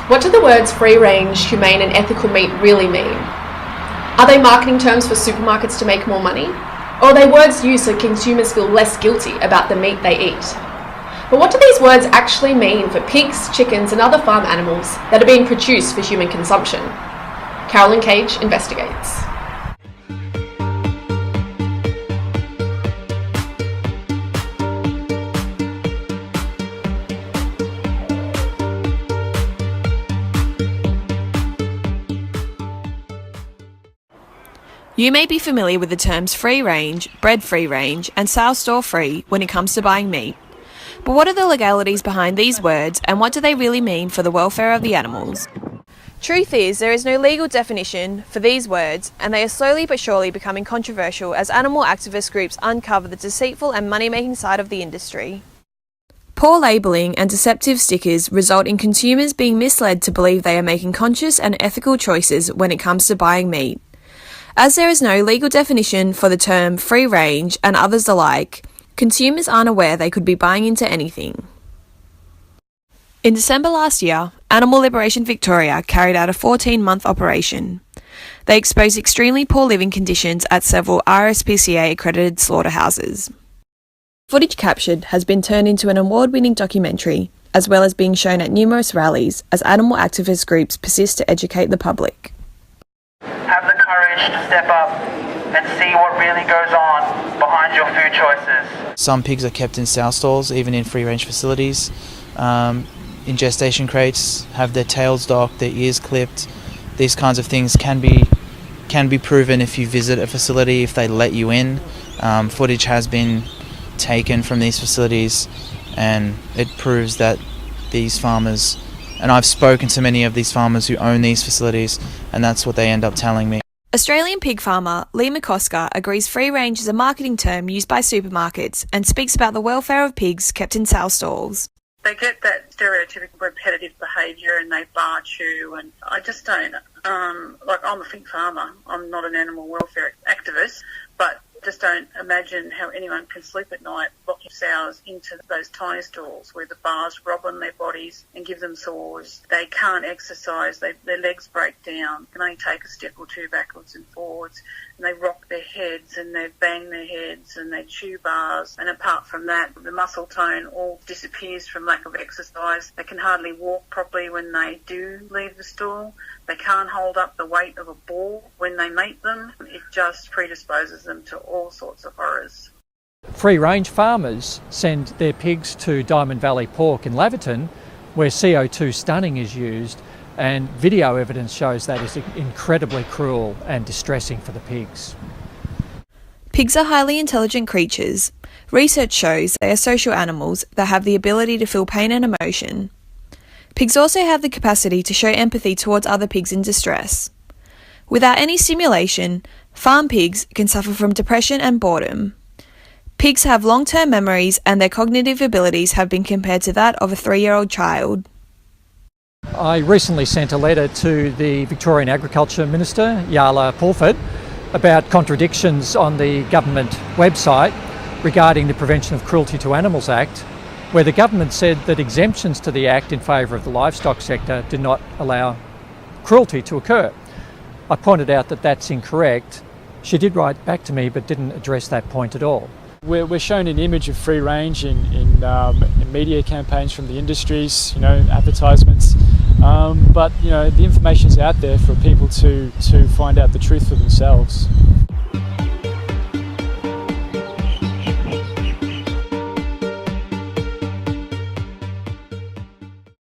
What do the words free range, humane and ethical meat really mean? Are they marketing terms for supermarkets to make more money? Or are they words used so consumers feel less guilty about the meat they eat? But what do these words actually mean for pigs, chickens and other farm animals that are being produced for human consumption? Carolyn Cage investigates. You may be familiar with the terms free range, bred free range, and sale store free when it comes to buying meat. But what are the legalities behind these words, and what do they really mean for the welfare of the animals? Truth is, there is no legal definition for these words, and they are slowly but surely becoming controversial as animal activist groups uncover the deceitful and money-making side of the industry. Poor labelling and deceptive stickers result in consumers being misled to believe they are making conscious and ethical choices when it comes to buying meat. As there is no legal definition for the term free range and others alike, consumers aren't aware they could be buying into anything. In December last year, Animal Liberation Victoria carried out a 14-month operation. They exposed extremely poor living conditions at several RSPCA-accredited slaughterhouses. Footage captured has been turned into an award-winning documentary, as well as being shown at numerous rallies as animal activist groups persist to educate the public. Have the courage to step up and see what really goes on behind your food choices. Some pigs are kept in sow stalls, even in free-range facilities, in gestation crates, have their tails docked, their ears clipped. These kinds of things can be proven if you visit a facility, if they let you in. Footage has been taken from these facilities, and it proves that these farmers, and I've spoken to many of these farmers who own these facilities, and that's what they end up telling me. Australian pig farmer Lee McCosker agrees free range is a marketing term used by supermarkets and speaks about the welfare of pigs kept in sow stalls. They get that stereotypical repetitive behaviour and they bar chew, and I just don't, I'm a pig farmer, I'm not an animal welfare activist, but just don't imagine how anyone can sleep at night locking sows into those tiny stalls where the bars rub on their bodies and give them sores. They can't exercise, their legs break down, can only take a step or two backwards and forwards, and they rock their heads and they bang their heads and they chew bars, and apart from that, the muscle tone all disappears from lack of exercise. They can hardly walk properly when they do leave the stall. They can't hold up the weight of a ball when they mate them. It just predisposes them to all sorts of horrors. Free-range farmers send their pigs to Diamond Valley Pork in Laverton, where CO2 stunning is used, and video evidence shows that is incredibly cruel and distressing for the pigs. Pigs are highly intelligent creatures. Research shows they are social animals that have the ability to feel pain and emotion. Pigs also have the capacity to show empathy towards other pigs in distress. Without any stimulation, farm pigs can suffer from depression and boredom. Pigs have long-term memories and their cognitive abilities have been compared to that of a 3-year-old child. I recently sent a letter to the Victorian Agriculture Minister, Yala Pulford, about contradictions on the government website regarding the Prevention of Cruelty to Animals Act, where the government said that exemptions to the Act in favour of the livestock sector did not allow cruelty to occur. I pointed out that that's incorrect. She did write back to me but didn't address that point at all. We're shown an image of free range in media campaigns from the industries, advertisements, but the information's out there for people to find out the truth for themselves.